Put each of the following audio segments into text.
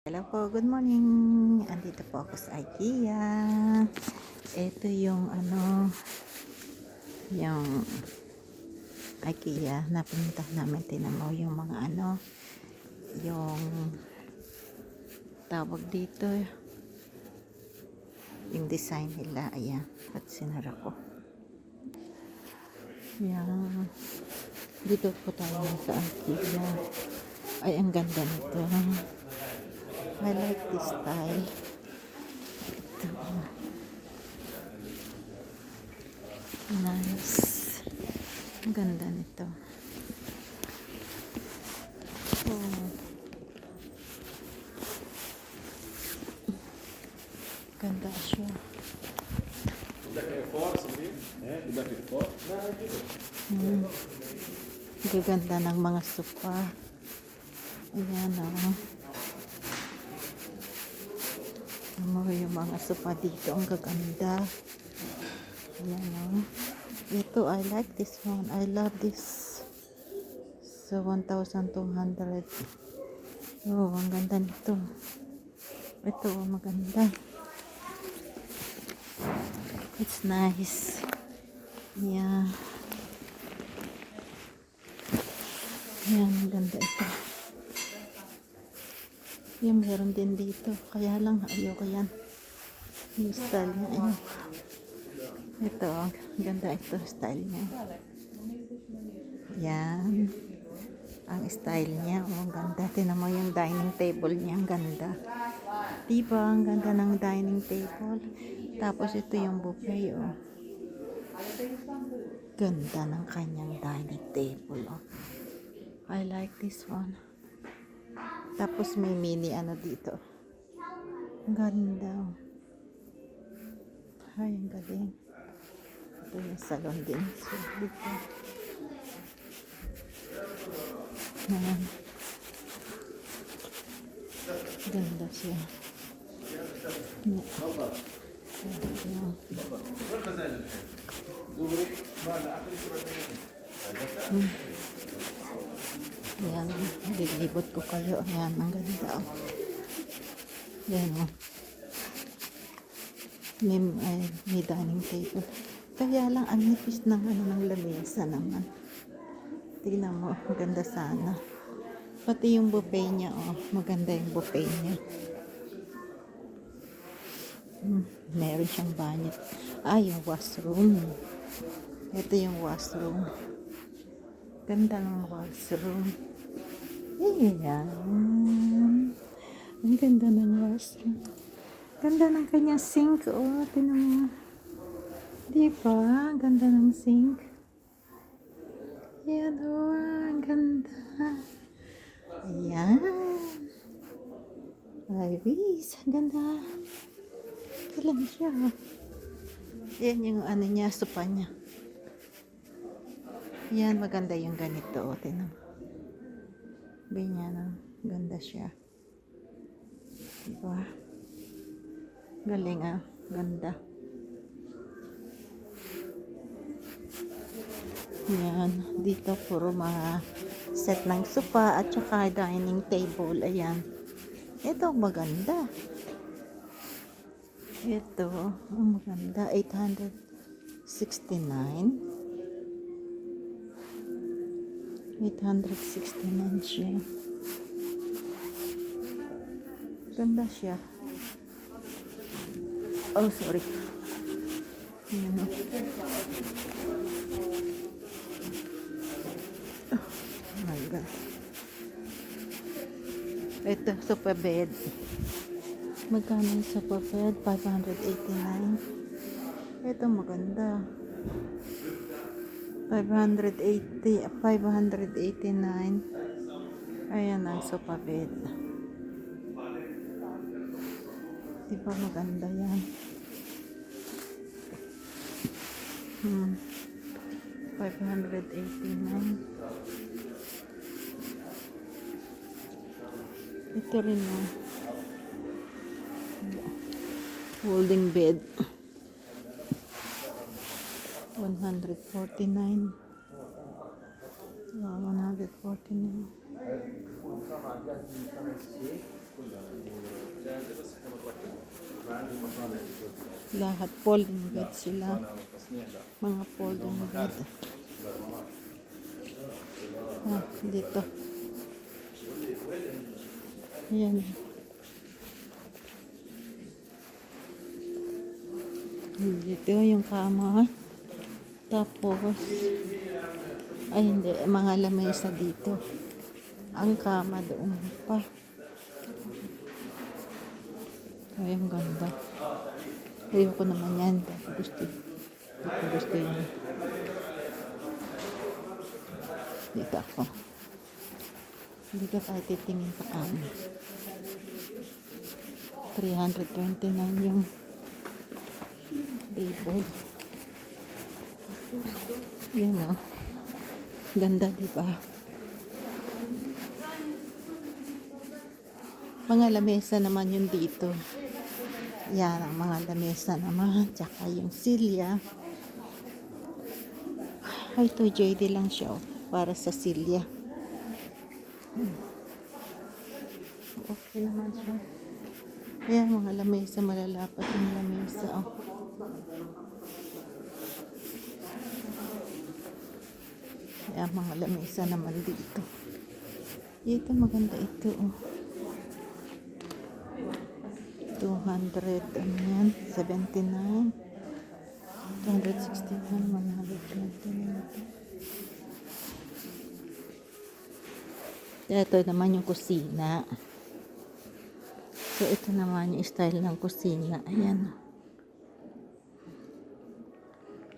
Hello po, good morning. Andito po ako sa IKEA. Ito yung yung IKEA na pinunta namin. Tinan mo yung mga yung tawag dito, yung design nila. Ayan, at sinara ko. Ayan. Dito po tayo sa IKEA. Ay, ang ganda nito. I like this style. Ito. Nice. Ang ganda nito. Oh. Ganda siya. Gaganda ng mga sofa. Ayan o. Yung mga sofa dito. Ang gaganda. Ayan o. Ito, I like this one. I love this. So, 1,200. Oh, ang ganda nito. Ito, maganda. It's nice. Yeah. Ayan, maganda ito. Yan, meron din dito. Kaya lang, ayoko yan. Yung style niya. Ayun. Ito, ganda ito. Style niya. Yan. Ang style niya. Oh, ang ganda. Tinan mo yung dining table niya. Ang ganda. Diba? Ang ganda ng dining table. Tapos ito yung buffet. Oh. Ganda ng kanyang dining table. Oh. I like this one. Tapos may mini dito. Ang ganda. Ay, ang galing. Ito yung salon din. So, dito. Ayan. Ganda siya. Ayan, lilibot ko kayo. Ayan, ang ganda. Ayan o. May dining table. Kaya lang, ang nipis ng ng lamesa naman. Tingnan mo, maganda sana. Pati yung buffet niya, oh. Maganda yung buffet niya. Meron siyang banyo. Yung washroom. Ito yung washroom. Ganda ng washroom. Ayan. Ang ganda ng washroom. Ganda ng kanyang sink. Oh, tinan mo. Diba? Ang ganda ng sink. Ayan, oh. Ang ganda. Ayan. Ay, bis. Ang ganda. Kailan siya. Ayan yung niya, sopa niya. Ayan, maganda yung ganito. O, tinan mo. Ganyan, ganda siya. Diba? Galing ganda. Ayan, dito puro mga set ng sofa at saka dining table. Ayan. Ito maganda. Ito, maganda. 869. 869 siya. Ganda siya. Oh, sorry. Ayan o. Oh my God. Ito, sofa bed. Magkano yung sofa bed? 589. Ito maganda. 589. Ayan ang sofa bed. Diba maganda yan? 589. Ito rin folding bed. 149. 149. Lahat folding bed sila. Mga folding bed. Dito. Ayan. Dito yung kama. Tapos, ay hindi, mga lamesa dito. Ang kama doon pa. Ay, ang ganda. Ayoko naman yan. Gusto yun. Dito ako. Dito tayo titingin sa kama. 329 yung table. Yan o. Ganda, diba? Mga lamesa naman yun dito. Yan ang mga lamesa naman. Tsaka yung silya. Ay, 2 JD lang siya para sa silya. Okay naman siya. Ayan, mga lamesa. Malalapat yung lamesa. Ayan, mga lamesa naman dito. Dito, maganda ito. 200, ano yan? 79. 261, 129. Ito naman yung kusina. So, ito naman yung style ng kusina. Ayan.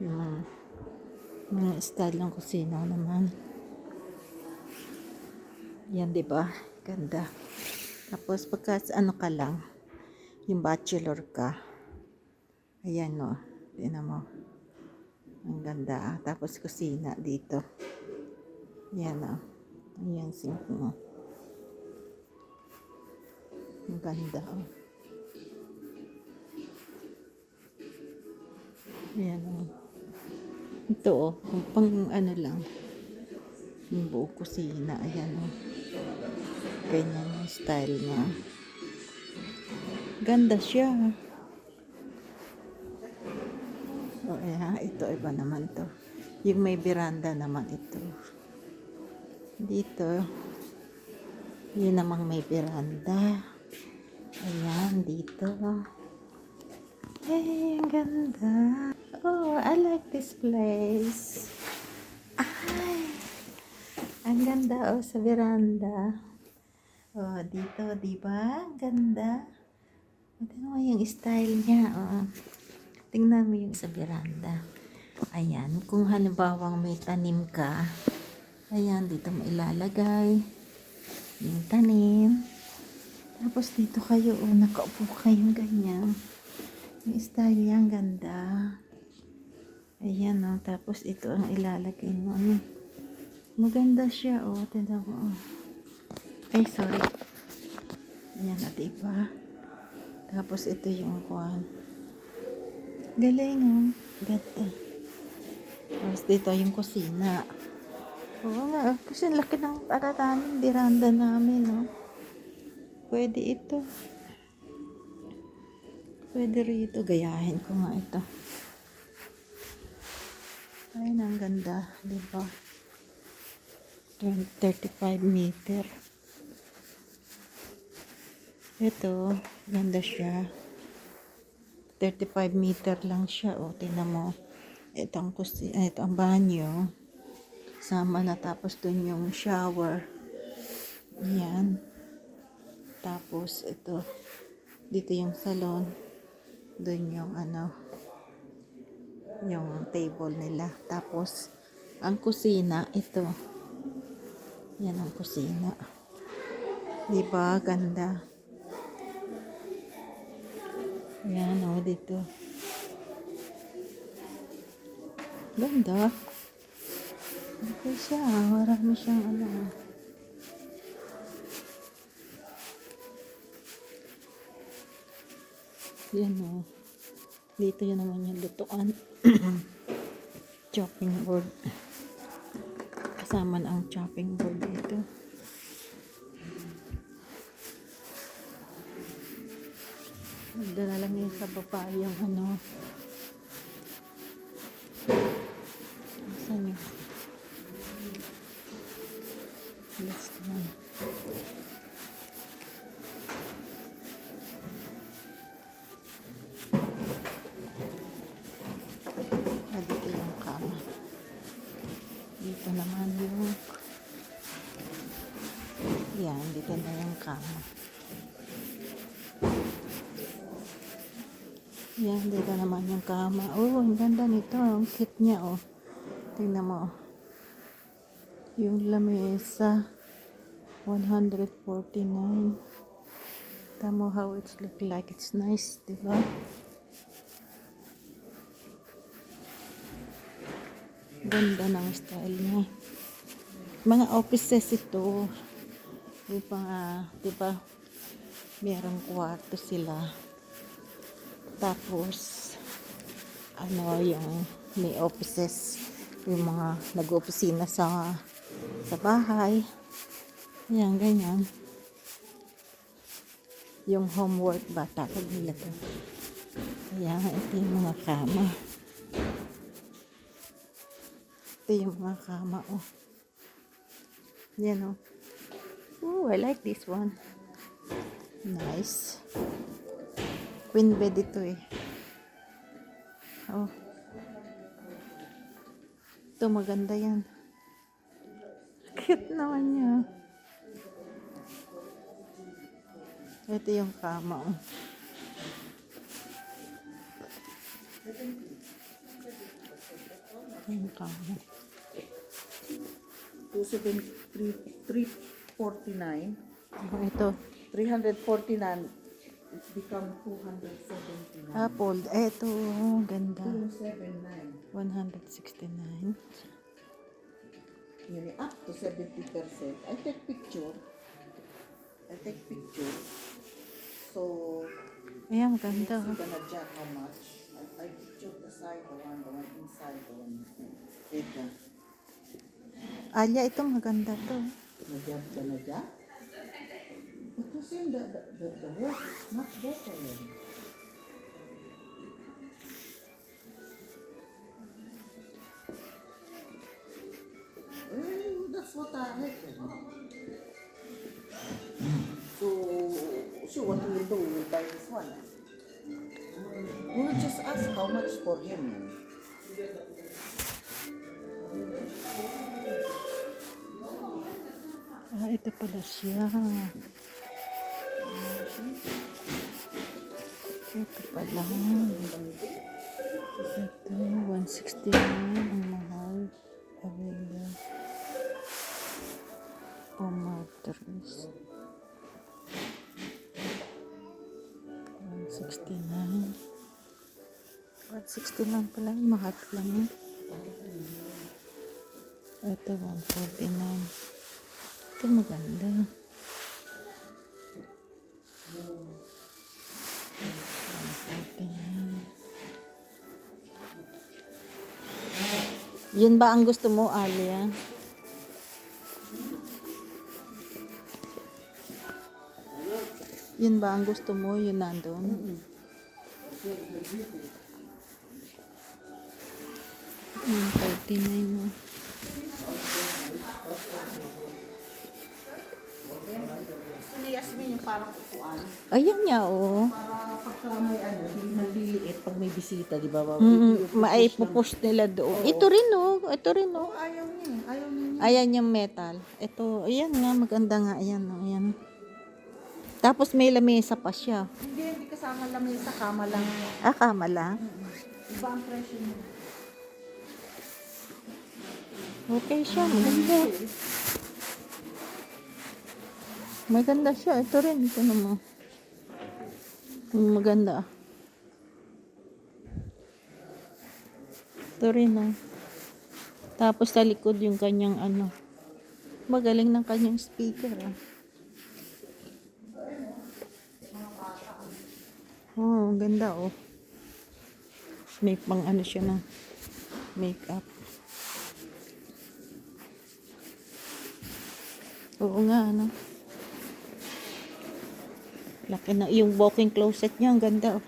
Yung mga style ng kusina naman. Yan, diba? Ganda. Tapos, pagka ano ka lang, yung bachelor ka. Ayan, no. Tingnan mo. Ang ganda. Tapos, kusina dito. Yan, no. Ayan, sink mo. Ang ganda, oh. Ayan, oh. Ito, oh. Kung pang ano lang. Yung buo kusina. Ayan, oh. Ganyan yung style niya. Ganda siya. Oh, ayan. Ito, iba naman to. Yung may veranda naman ito. Dito. Yun namang may veranda. Ayan, dito. Hey, ang ganda. Oh, I like this place. Ay, ang ganda, oh, sa veranda. Oh, dito, diba? Ang ganda. Tingnan mo yung style niya, oh. Tingnan mo yung sa veranda. Ayan, kung halimbawang may tanim ka, ayan, dito mo ilalagay yung tanim. Tapos dito kayo, oh, nakaupo kayong ganyan. Yung style niya, ang ganda. Ayan, oh, tapos ito ang ilalagay mo. Maganda siya, oh, tingnan mo, oh. Ay, sorry. Ayan, at diba? Tapos ito yung kuwan. Galing, oh. Ganda. Tapos dito yung kusina. Oo nga, kasi laki ng namin, veranda namin, no? Pwede ito. Pwede rito. Gayahin ko nga ito. Ayun, ang ganda. Diba? 35 meter. Ito, ganda siya. 35 meter lang siya. O, tingnan mo. Ito ang kusina. Ito ang banyo. Sama na, tapos dun yung shower. Yan. Tapos ito. Dito yung salon. Dun yung ano. Yung table nila. Tapos ang kusina, ito. Yan ang kusina. Diba? Ganda. Yan, o, dito. Ganda. Okay siya. Marami siyang ano. Yan, o. Dito yun naman yung lutuan. Chopping board. Kasama na ang chopping board dito. Nagdala lang yun sa baba yung ano. Saan yun? Let's go. Dito yung kama. Dito naman yung yan, dito na yung kama. Yan, dito naman yung kama. Oh, ang ganda nito. Ang cute niya, oh. Tingnan mo. Yung lamesa, 149. Tamo how it's look like. It's nice, diba? Ganda ng style niya. Mga offices ito. Yung pang, diba? Merong kwarto sila. Tapos, ano, yung may offices. Yung mga nag-opisina sa bahay. Ayan, ganyan. Yung homework ba, tawag nila to. Ayan, ito yung mga kama. Ito yung mga kama, oh. Yan, oh. Oh, I like this one. Nice. Queen bed ito, eh. Oh. Ito, maganda yan. Cute naman niya. Ito yung kama, oh. Yung kama. 349. Oh, ito. 349. It's become 279. Apple. Ito, oh, ganda. 279. 169. Nearly up to 70%. I take picture. So, Ayan, ganda. I'm gonna check how much. I picture the side, the one inside, the one. Ito. Alya, ito maganda to. Najak. But you see the work is much better. That's what I reckon. So what we will do, we will buy this one. We will just ask how much for him. Ah, ito pala siya. Ito pala. Ito, 169. Ang mahal. Avila. Mattress. 169. 169 pala. Mahal lang yun. Ito, 149. Ito maganda. Yun ba ang gusto mo, Alia? Yun ba ang gusto mo? Yun nandun? 39 mo. Yasmin yung parang upuan. Ayan niya, oh. Para pagka may maliliit, pag may bisita, di ba? Maipupush nila doon. Ito rin, oh. Ito rin, oh. Ayaw niya. Ayan yung metal. Ito, ayan nga, maganda nga. Ayan, oh. Ayan. Tapos may lamesa pa siya. Hindi kasama lamesa, kama lang. Ah, kama lang. Iba ang presyo niya. Okay siya, maganda. Maganda siya. Ito rin, ito naman. Maganda. Ito rin, oh. Tapos sa likod yung kanyang ano. Magaling ng kanyang speaker, ah. Oh, ganda, oh. May pang ano siya ng makeup. Oo nga, ano. Laki na. Yung walk-in closet niya, ang ganda. Oh.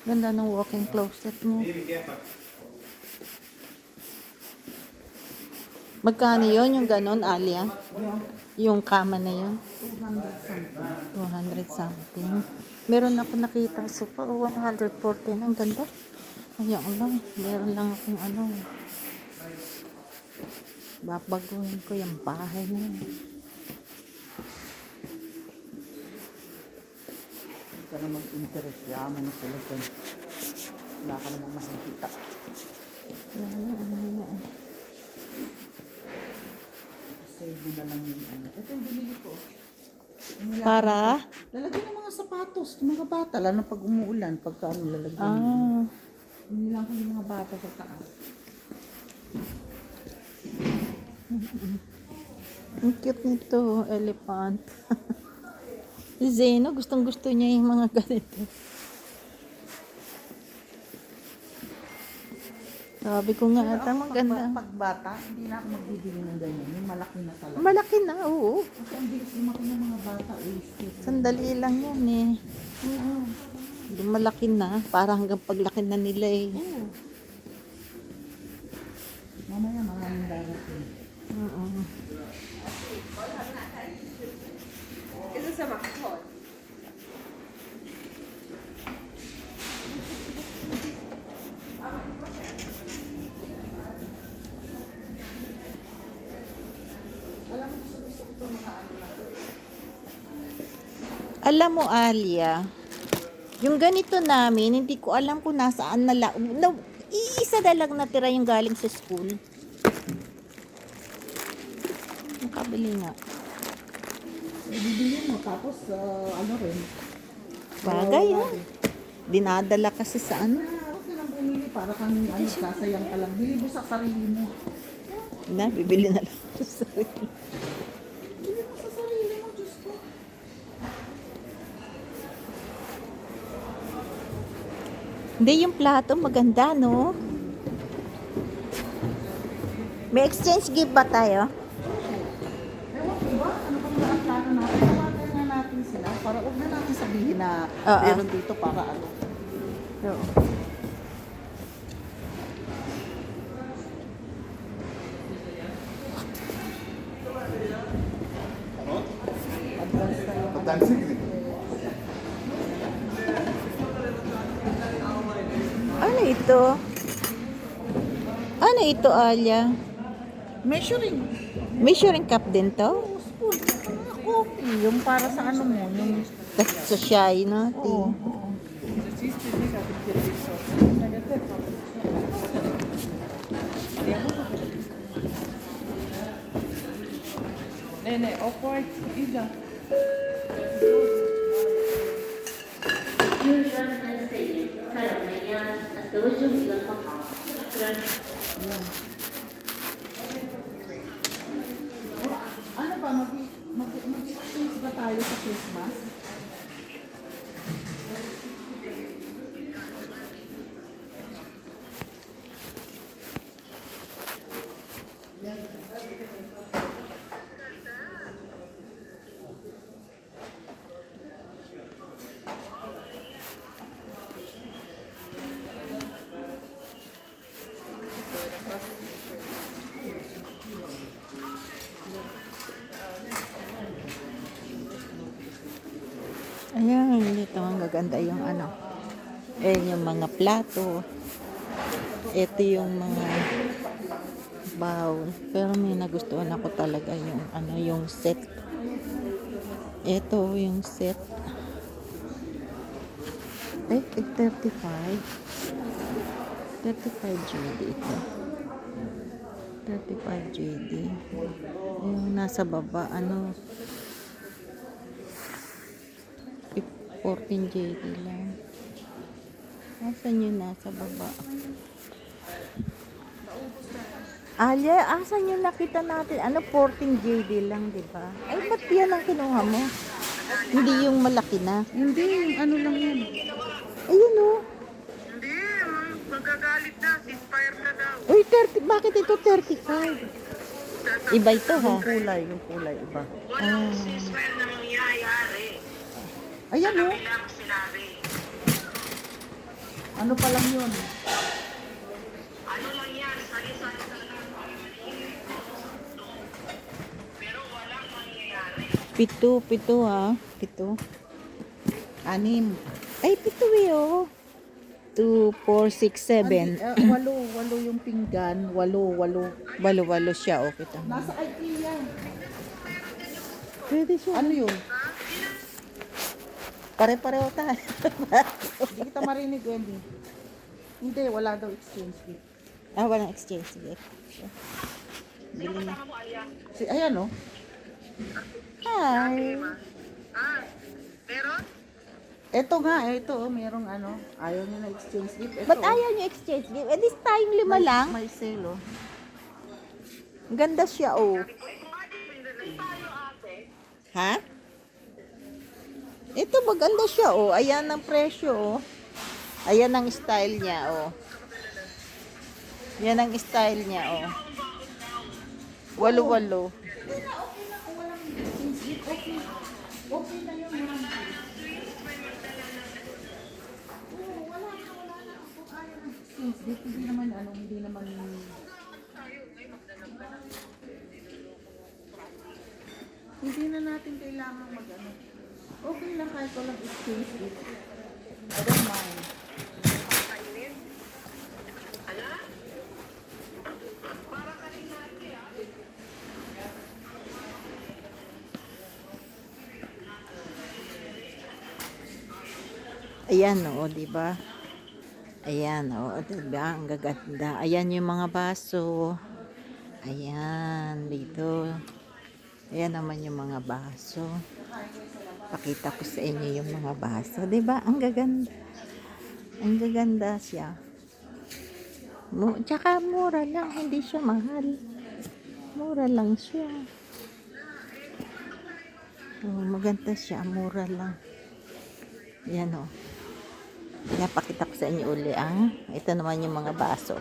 Ganda ng walk-in closet mo. Magkano yun, yung ganon, Alia? Yung kama na yun? 200 something. Meron ako nakita sa sofa, 114. Ang ganda. Ayun lang. Meron lang akong ano. Babaguhin ko yung bahay na yun. Hindi ka na mag-interest. Yaman na sila dyan. Wala ka namang masakita. Save mo na lang yung ano. Ito yung binili ko. Para? Lalagyan ng mga sapatos. Yung mga bata. Lalo pag umuulan. Pagka ano lalagyan. Ah. Binilang ko yung mga bata sa taas. Ang cute nito, elephant. Si Zeno, gustong gusto niya yung mga ganito. Sabi ko nga ata, maganda. Pag bata, hindi na ako magbibili ng ganyan. Yung malaki na talaga. Malaki na, oo. Kasi ang bilis lumaki ng mga bata. Sandali lang yan eh. Malaki na, para hanggang paglaki na nila eh. Mamaya maraming darating. Oo. Ito sa Makapon. Alam mo, Alia, yung ganito namin, hindi ko alam kung nasaan na lang. No, iisa na lang natira yung galing sa school. Makabili nga. Bibili mo tapos ano rin. Bagay ah. Dinadala kasi sa ano. Huwag ka lang bumili para kang ano, sasayang ka lang. Bili mo sa sarili mo. Na, bibili na lang ako sa sarili. Bili mo sa sarili mo, Diyos ko. Hindi, yung plato maganda, no? May exchange gift ba tayo? Ewan ko ba? Ano pang plano natin? Tawagan na natin sila para huwag na natin sabihin na Oo. meron dito para ano. Oo. Advance tayo. Ano ito? Ano ito, Alia? Measuring. Measuring cup din to? Spoon. Coffee. Yung para sa ano mo. Yung... Sa shy, no? Oo. Nene, awkward. Ida. ano ba? Mag-exchange ba tayo sa Christmas? Ayan, dito ang gaganda yung ano. Yung mga plato. Ito yung mga bowl. Pero may nagustuhan ako talaga yung ano, yung set. Ito yung set. Ay, 35. 35 JD ito. 35 JD. Yung nasa baba, ano, 14 JD lang. Asan yung nasa baba? Alia, asan yung nakita natin? Ano, 14 JD lang, di ba? Ay, ba't yan ang kinuha mo? Hindi yung malaki na. Hindi, yung ano lang yun. Ayun o. Hindi, magagalit na. Inspire na daw. Uy, 30, bakit ito 35? Iba ito ha. Yung kulay iba. Ah, Ayan oh. Ano pa lang yun? pito ha. Pito. Anim. Ay, pito eh oh. 2, 4, 6, 7. Walo yung pinggan. Walo. Walo-walo siya oh. Kita mo. Nasa IKEA. Pwede siya. Ano yun? Pare-pareho tayo. Hindi kita marinig, Wendy. Hindi, wala daw exchange gift. Walang exchange. Sige. Bili na. Ayan oh. Hi. Ito nga, ito oh, merong ano. Ayaw niya na exchange gift. Ito, Ba't ayaw niyo exchange gift? Eh, this tayong 5 lang. May sale oh. Ganda siya oh. Ha? Ito maganda siya oh. Ayan ang presyo oh. Ayan ang style niya oh. Yan ang style niya oh. Walo-walo. Okay na yun. Hindi naman hindi na natin kailangan mag-ano. Okay lang kahit walang exchange gift. I don't mind. Ayan oh, di ba? Ayan oh, di ba? Ang gaganda. Ayan yung mga baso. Ayan dito. Ayan naman yung mga baso. Pakita ko sa inyo yung mga baso, di ba? Ang gaganda. Ang gaganda siya. Tsaka mura lang, hindi siya mahal. Mura lang siya. Oh, maganda siya, mura lang. Yan oh. Kaya pakita ko sa inyo uli ang ito naman yung mga baso.